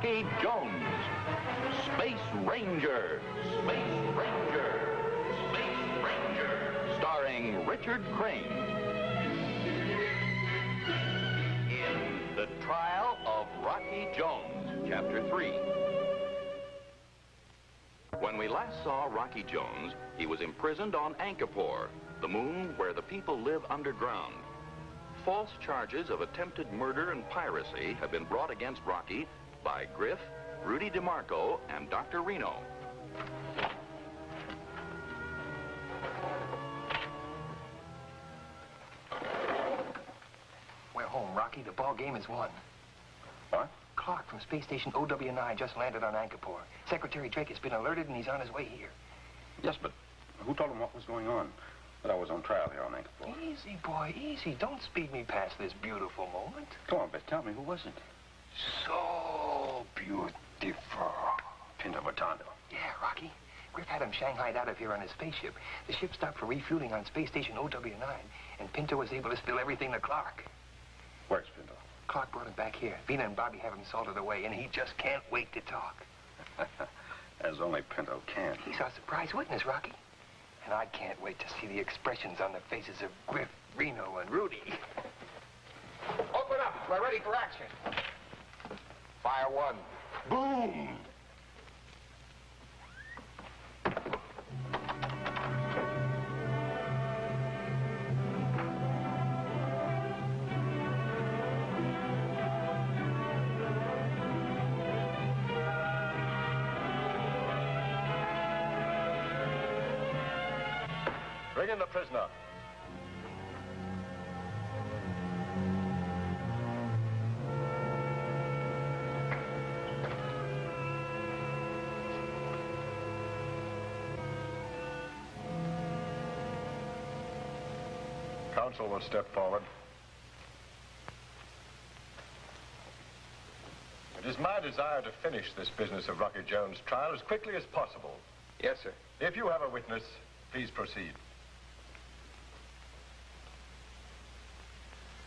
Rocky Jones. Space Ranger. Space Ranger. Space Ranger. Starring Richard Crane. In The Trial of Rocky Jones, Chapter 3. When we last saw Rocky Jones, he was imprisoned on Angkor, the moon where the people live underground. False charges of attempted murder and piracy have been brought against Rocky by Griff, Rudy DeMarco, and Dr. Reno. We're home, Rocky. The ball game is won. What? Clark from Space Station OW9 just landed on Angkor. Secretary Drake has been alerted and he's on his way here. Yes, but who told him what was going on? That I was on trial here on Angkor. Easy, boy, easy. Don't speed me past this beautiful moment. Come on, Beth, tell me, who was it? So beautiful. Pinto Bertando. Yeah, Rocky. Griff had him shanghaied out of here on his spaceship. The ship stopped for refueling on Space Station OW9, and Pinto was able to spill everything to Clark. Where's Pinto? Clark brought him back here. Vina and Bobby have him salted away, and he just can't wait to talk. As only Pinto can. He's our surprise witness, Rocky. And I can't wait to see the expressions on the faces of Griff, Reno, and Rudy. Open up. We're ready for action. Fire one. Boom! Bring in the prisoner. Counsel will step forward. It is my desire to finish this business of Rocky Jones' trial as quickly as possible. Yes, sir. If you have a witness, please proceed.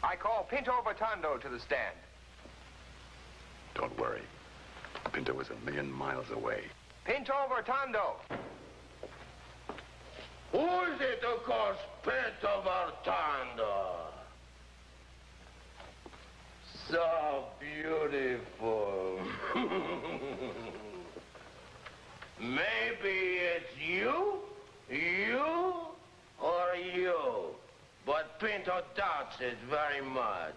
I call Pinto Bertando to the stand. Don't worry. Pinto was 1,000,000 miles away. Pinto Bertando. Who is it who calls Pinto Bertando? So beautiful. Maybe it's you, or you. But Pinto doubts it very much.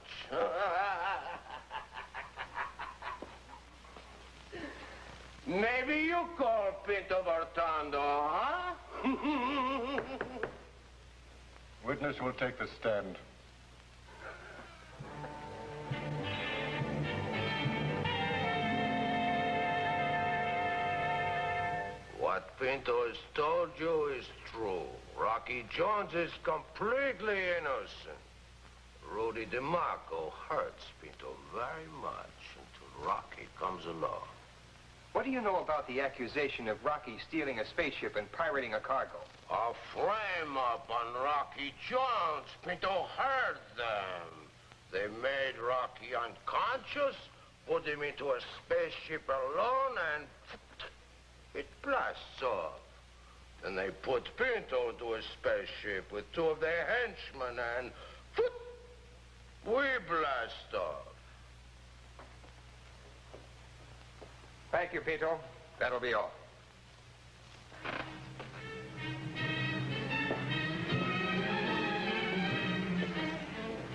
Maybe you call Pinto Bertando, huh? Witness will take the stand. What Pinto has told you is true. Rocky Jones is completely innocent. Rudy DeMarco hurts Pinto very much until Rocky comes along. What do you know about the accusation of Rocky stealing a spaceship and pirating a cargo? A frame-up on Rocky Jones. Pinto heard them. They made Rocky unconscious, put him into a spaceship alone, and it blasts off. Then they put Pinto into a spaceship with two of their henchmen, and we blast off. Thank you, Pinto. That'll be all.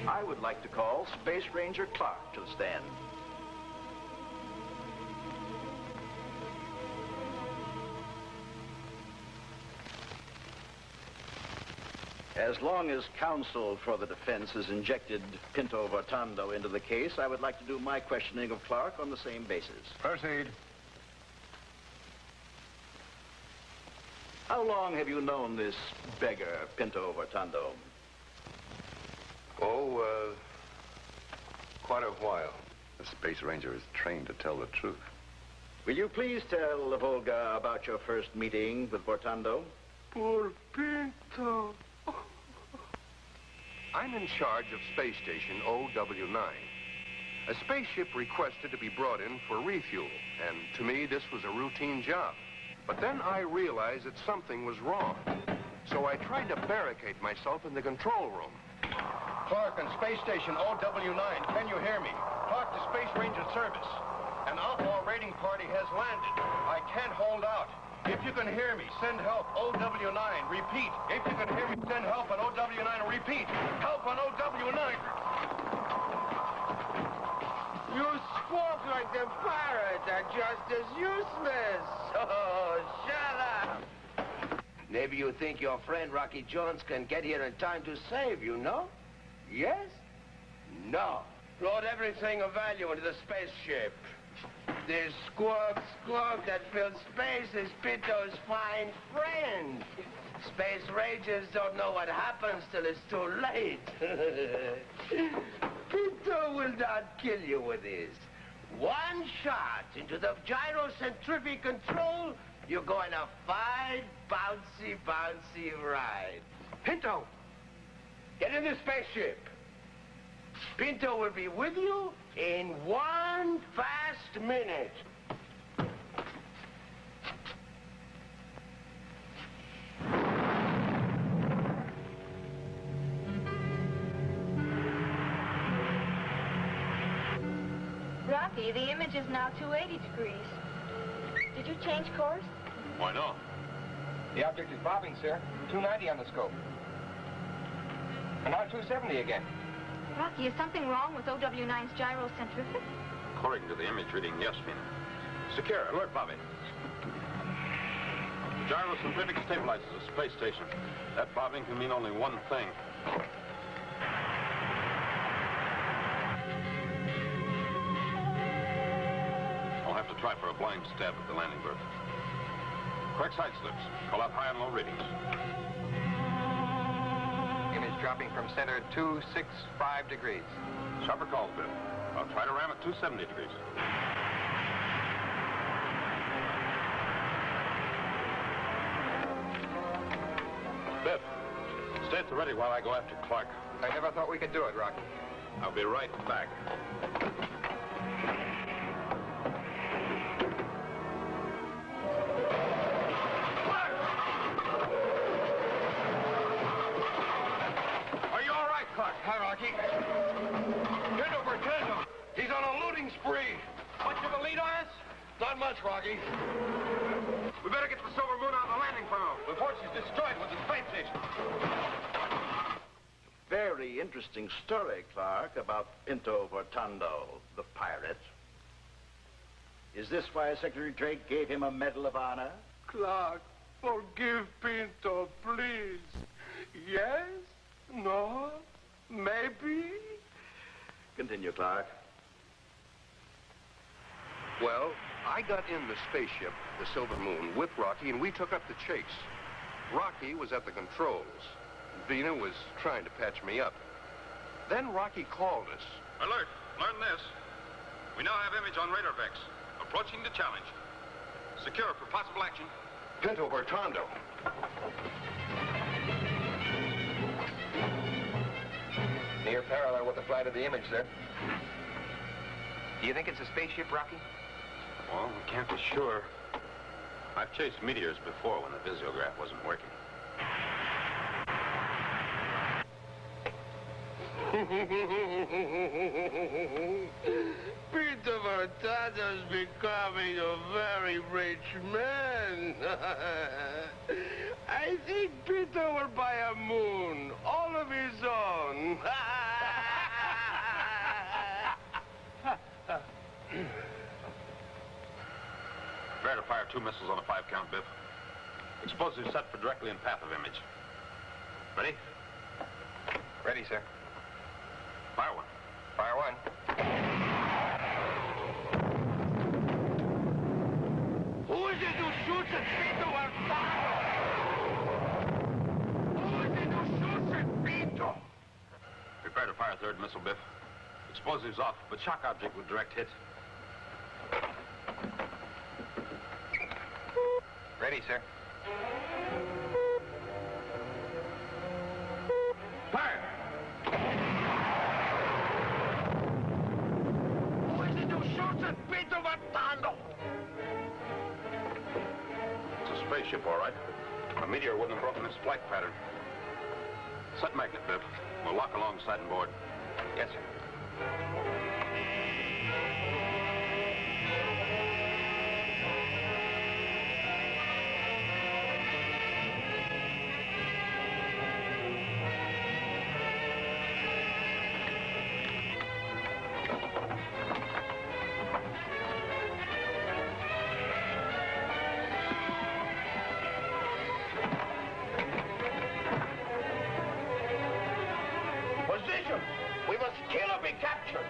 I would like to call Space Ranger Clark to the stand. As long as counsel for the defense has injected Pinto Bertando into the case, I would like to do my questioning of Clark on the same basis. Proceed. How long have you known this beggar, Pinto Bertando? Oh, quite a while. The Space Ranger is trained to tell the truth. Will you please tell Volga about your first meeting with Bertando? Poor Pinto. I'm in charge of Space Station OW9. A spaceship requested to be brought in for refuel, and to me, this was a routine job. But then I realized that something was wrong. So I tried to barricade myself in the control room. Clark on Space Station OW9, can you hear me? Clark to Space Ranger Service. An outlaw raiding party has landed. I can't hold out. If you can hear me, send help, OW9. Repeat. If you can hear me, send help on OW9. Repeat. Help on OW9. You spoke like the pirates are just as useless. Oh, shut up. Maybe you think your friend Rocky Jones can get here in time to save you, no? Yes? No. Load everything of value into the spaceship. This squawk that fills space is Pinto's fine friend. Space Rangers don't know what happens till it's too late. Pinto will not kill you with this. One shot into the gyrocentrifugal control, you're going a fine, bouncy ride. Pinto, get in the spaceship. Pinto will be with you in one fast minute. Rocky, the image is now 280 degrees. Did you change course? Why not? The object is bobbing, sir. 290 on the scope. And now 270 again. Rocky, is something wrong with OW9's gyrocentrifugal? According to the image reading, yes, Mina. Secure, alert, Bobby. Gyrocentrifugal stabilizes a space station. That bobbing can mean only one thing. I'll have to try for a blind stab at the landing berth. Correct side slips. Call out high and low readings. Image dropping from center 265 degrees. Sharper calls, Biff. I'll try to ram at 270 degrees. Biff, stay at the ready while I go after Clark. I never thought we could do it, Rocky. I'll be right back. Hi, Rocky. Get over, Tendo. He's on a looting spree. Much of a lead on us? Not much, Rocky. We better get the Silver Moon out of the landing funnel before she's destroyed with the space station. Very interesting story, Clark, about Pinto Vortando, the pirate. Is this why Secretary Drake gave him a Medal of Honor? Clark, forgive Pinto, please. Yes? No? Maybe? Continue, Clark. Well, I got in the spaceship, the Silver Moon, with Rocky, and we took up the chase. Rocky was at the controls. Vina was trying to patch me up. Then Rocky called us. Alert. Learn this. We now have image on radar vex. Approaching the challenge. Secure for possible action. Pinto Vortando. Near parallel with the flight of the image, sir. Do you think it's a spaceship, Rocky? Well, we can't be sure. I've chased meteors before when the visiograph wasn't working. Pinto Vortando's becoming a very rich man. I think Pinto will buy a moon, all of his own. Prepare to fire 2 missiles on a 5-count, Biff. Explosives set for directly in path of image. Ready? Ready, sir. Fire 1. Fire 1. Who is it who shoots at Pinto Vortando? Who is it who shoots at Pinto? Prepare to fire a 3rd missile, Biff. Explosives off, but shock object with direct hit. Ready, sir. Fire! spaceship, all right. A meteor wouldn't have broken its flight pattern. Set magnet, Biff. We'll lock alongside and board. Yes, sir. Position! We must kill or be captured!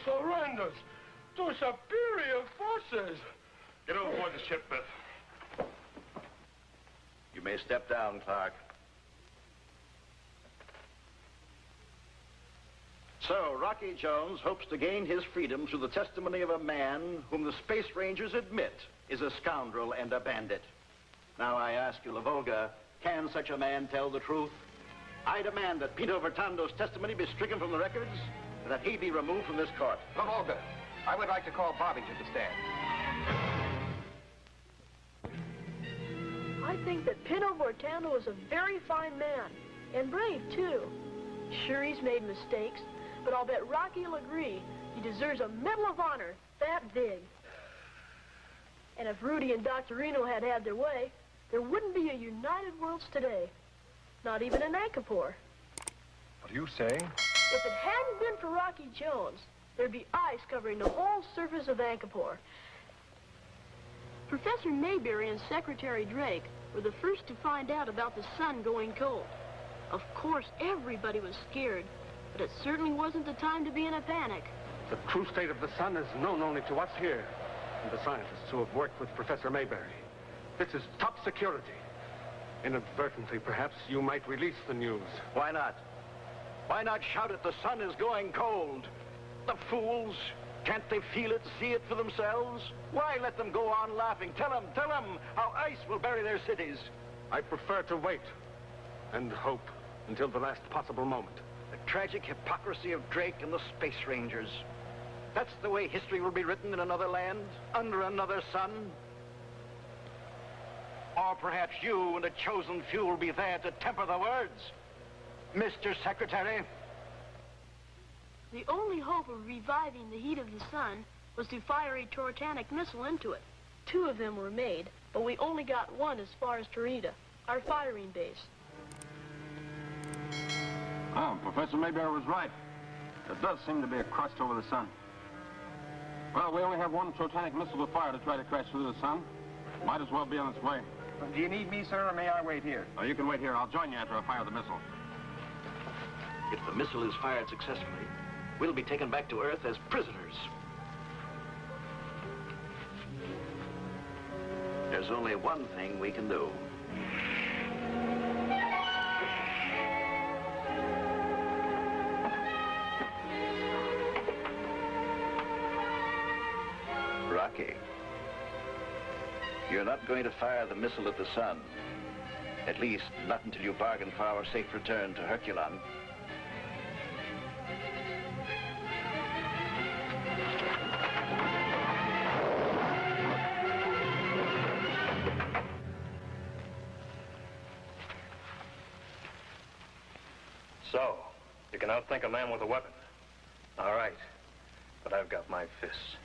Surrenders to superior forces. Get overboard the ship, Biff. You may step down, Clark. So, Rocky Jones hopes to gain his freedom through the testimony of a man whom the Space Rangers admit is a scoundrel and a bandit. Now I ask you, La Volga, can such a man tell the truth? I demand that Pinto Vertando's testimony be stricken from the records and that he be removed from this court. La Volga, I would like to call Bobby to the stand. I think that Pinto Vertando is a very fine man, and brave, too. Sure, he's made mistakes, but I'll bet Rocky will agree he deserves a Medal of Honor that big. And if Rudy and Dr. Reno had had their way, there wouldn't be a United Worlds today. Not even an Ankapor. What are you saying? If it hadn't been for Rocky Jones, there'd be ice covering the whole surface of Ankapor. Professor Mayberry and Secretary Drake were the first to find out about the sun going cold. Of course, everybody was scared, but it certainly wasn't the time to be in a panic. The true state of the sun is known only to us here and the scientists who have worked with Professor Mayberry. This is top security. Inadvertently, perhaps, you might release the news. Why not? Why not shout it, the sun is going cold? The fools! Can't they feel it, see it for themselves? Why let them go on laughing? Tell them how ice will bury their cities. I prefer to wait and hope until the last possible moment. The tragic hypocrisy of Drake and the Space Rangers. That's the way history will be written in another land, under another sun. Or perhaps you and a chosen few will be there to temper the words. Mr. Secretary. The only hope of reviving the heat of the sun was to fire a Tortanic missile into it. 2 of them were made, but we only got one as far as Torita, our firing base. Oh, Professor Mayberry was right. There does seem to be a crust over the sun. Well, we only have one Tortanic missile to fire to try to crash through the sun. Might as well be on its way. Do you need me, sir, or may I wait here? Oh, you can wait here. I'll join you after I fire the missile. If the missile is fired successfully, we'll be taken back to Earth as prisoners. There's only one thing we can do. Rocky, you're not going to fire the missile at the sun. At least, not until you bargain for our safe return to Herculon. So, you can outthink a man with a weapon. All right. But I've got my fists.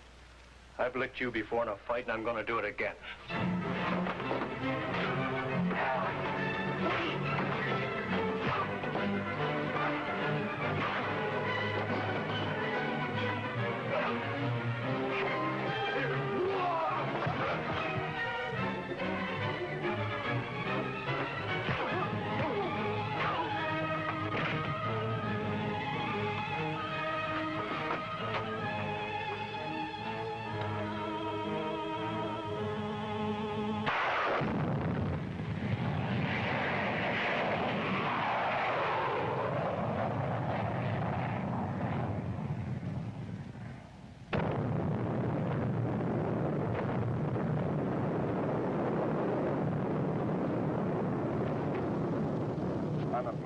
I've licked you before in a fight, and I'm going to do it again.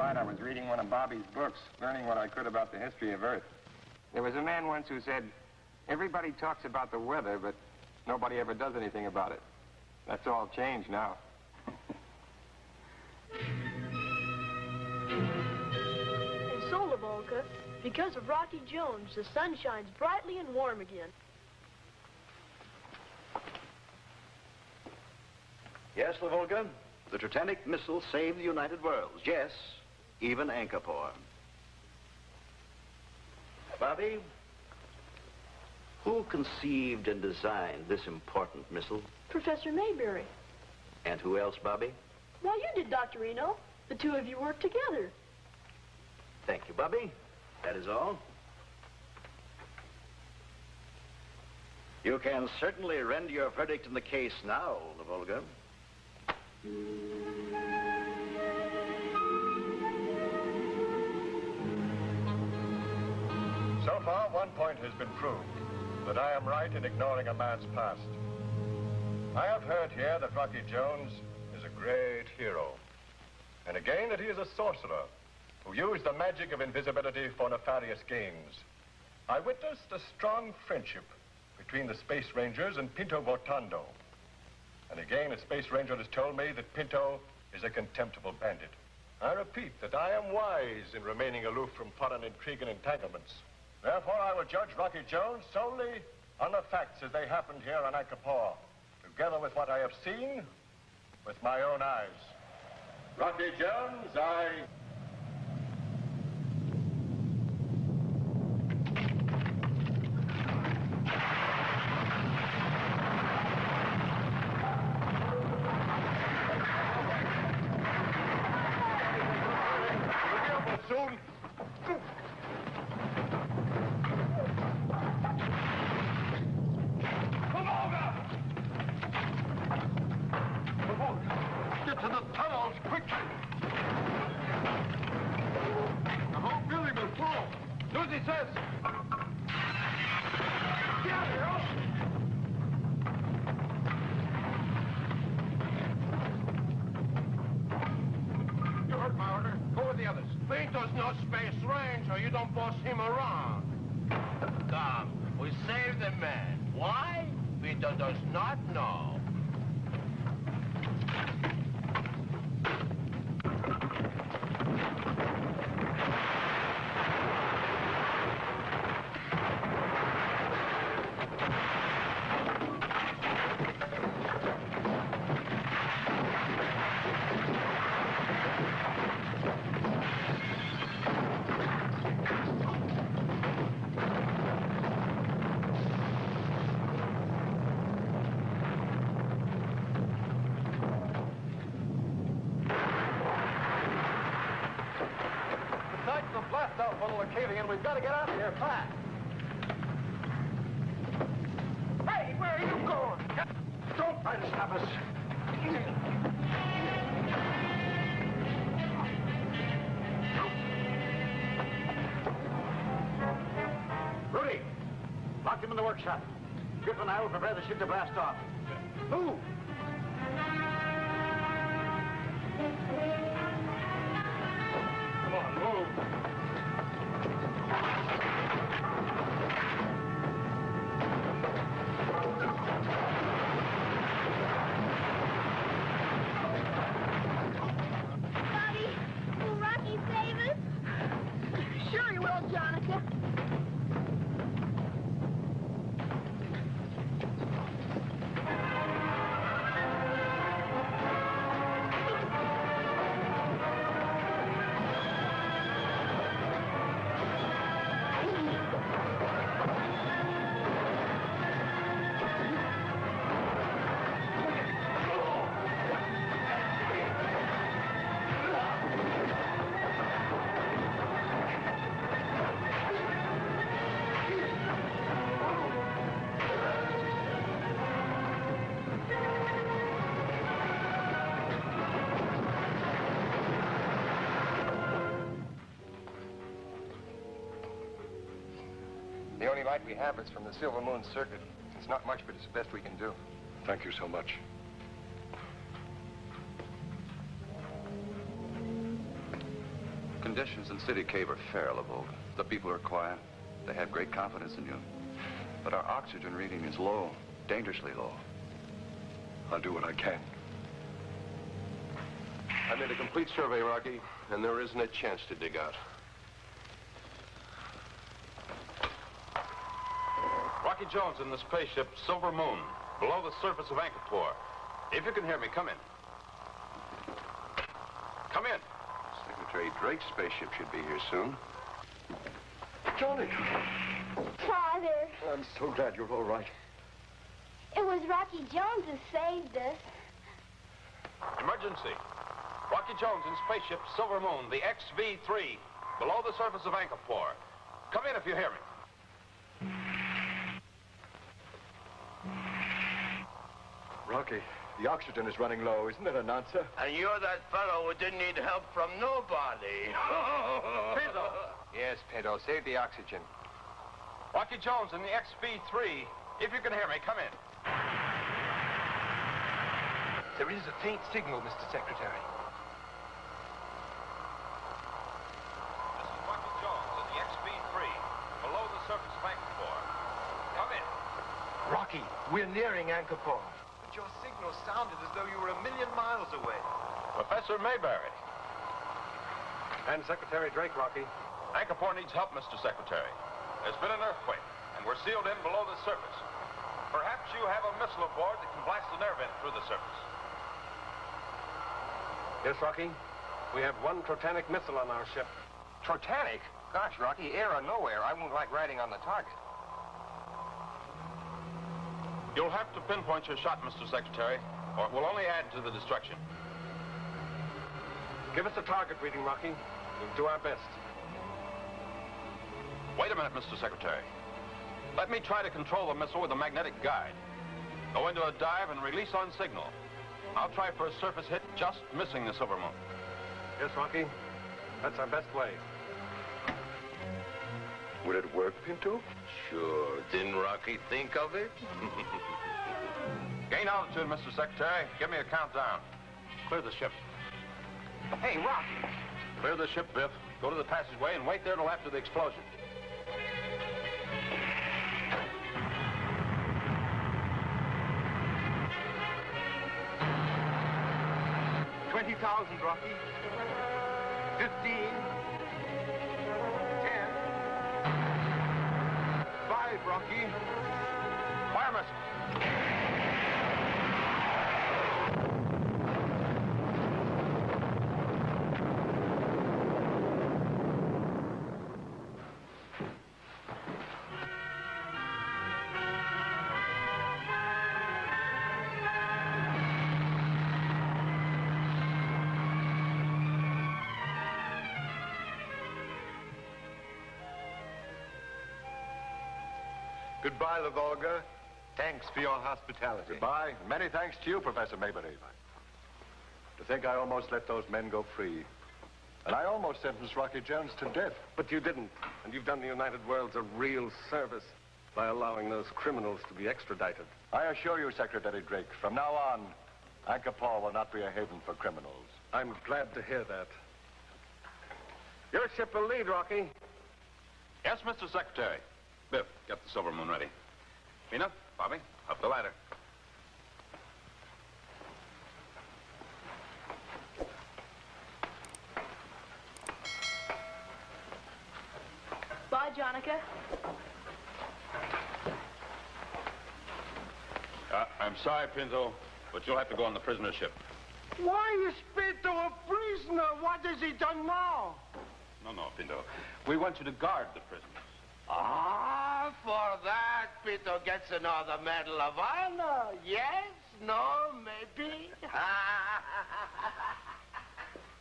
night I was reading one of Bobby's books, learning what I could about the history of Earth. There was a man once who said, everybody talks about the weather, but nobody ever does anything about it. That's all changed now. And so, Lavolka, because of Rocky Jones, the sun shines brightly and warm again. Yes, Lavolga, the Titanic missile saved the United Worlds. Yes, even Angkor. Bobby, who conceived and designed this important missile? Professor Mayberry. And who else, Bobby? Well, you did, Dr. Reno. The two of you worked together. Thank you, Bobby. That is all. You can certainly render your verdict in the case now, Lavolga. So far, one point has been proved, that I am right in ignoring a man's past. I have heard here that Rocky Jones is a great hero, and again that he is a sorcerer who used the magic of invisibility for nefarious gains. I witnessed a strong friendship between the Space Rangers and Pinto Bortando. And again, a Space Ranger has told me that Pinto is a contemptible bandit. I repeat that I am wise in remaining aloof from foreign intrigue and entanglements. Therefore, I will judge Rocky Jones solely on the facts as they happened here on Angkor, together with what I have seen with my own eyes. Rocky Jones, soon. Get to the tunnels, quickly! The whole building will fall. Do as he says. Get out of here! You heard my order. Go with the others. Pinto's no Space Ranger. You don't boss him around. Come, we saved the man. Why? Pinto does not know. We've got to get out of here fast. Hey, where are you going? Don't try to stop us. Rudy, lock him in the workshop. Griff and I will prepare the ship to blast off. Move! Come on, move. The only light we have is from the Silver Moon circuit. It's not much, but it's the best we can do. Thank you so much. conditions in City Cave are fair, Lavolga. The people are quiet. They have great confidence in you. But our oxygen reading is low, dangerously low. I'll do what I can. I made a complete survey, Rocky, and there isn't a chance to dig out. Rocky Jones in the spaceship Silver Moon, below the surface of Angkor. If you can hear me, come in. Come in. Secretary Drake's spaceship should be here soon. Johnny! Father, I'm so glad you're all right. it was Rocky Jones who saved us. Emergency. Rocky Jones in spaceship Silver Moon, the XV-3, below the surface of Angkor. Come in if you hear me. Rocky, the oxygen is running low. Isn't that an answer? And you're that fellow who didn't need help from nobody. Pinto! Yes, Pinto, save the oxygen. Rocky Jones in the XV-3, if you can hear me, come in. There is a faint signal, Mr. Secretary. This is Rocky Jones in the XV-3, below the surface of Angkor. Come in. Rocky, we're nearing Angkor. But your signal sounded as though you were 1,000,000 miles away. Professor Mayberry. And Secretary Drake, Rocky. Angkor needs help, Mr. Secretary. There's been an earthquake, and we're sealed in below the surface. Perhaps you have a missile aboard that can blast an air vent through the surface. Yes, Rocky. We have one Trotanic missile on our ship. Trotanic? Gosh, Rocky, air or nowhere, I won't like riding on the target. You'll have to pinpoint your shot, Mr. Secretary, or it will only add to the destruction. Give us a target reading, Rocky. We'll do our best. Wait a minute, Mr. Secretary. Let me try to control the missile with a magnetic guide. Go into a dive and release on signal. I'll try for a surface hit, just missing the Silver Moon. Yes, Rocky. That's our best way. Would it work, Pinto? Sure. Didn't Rocky think of it? Gain altitude, Mr. Secretary. Give me a countdown. Clear the ship. Hey, Rocky! Clear the ship, Biff. Go to the passageway and wait there till after the explosion. $20,000, Rocky. 15. 10. 5, Rocky. Fire missile. Goodbye, La Volga. Thanks for your hospitality. Goodbye. Many thanks to you, Professor Mayberry. To think I almost let those men go free. And I almost sentenced Rocky Jones to death. But you didn't. And you've done the United Worlds a real service by allowing those criminals to be extradited. I assure you, Secretary Drake, from now on, Angkor will not be a haven for criminals. I'm glad to hear that. Your ship will lead, Rocky. Yes, Mr. Secretary. Biff, get the Silver Moon ready. Mina, Bobby, up the ladder. Bye, Jonica. I'm sorry, Pinto, but you'll have to go on the prisoner ship. Why is Pinto a prisoner? What has he done now? No, Pinto. We want you to guard the prisoners. Ah, for that, Pinto gets another Medal of Honor. Yes? No? Maybe?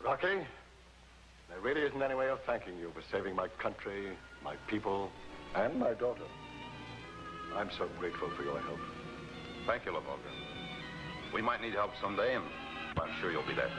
Rocky, there really isn't any way of thanking you for saving my country, my people, and my daughter. I'm so grateful for your help. Thank you, La Volga. We might need help someday, and I'm sure you'll be there.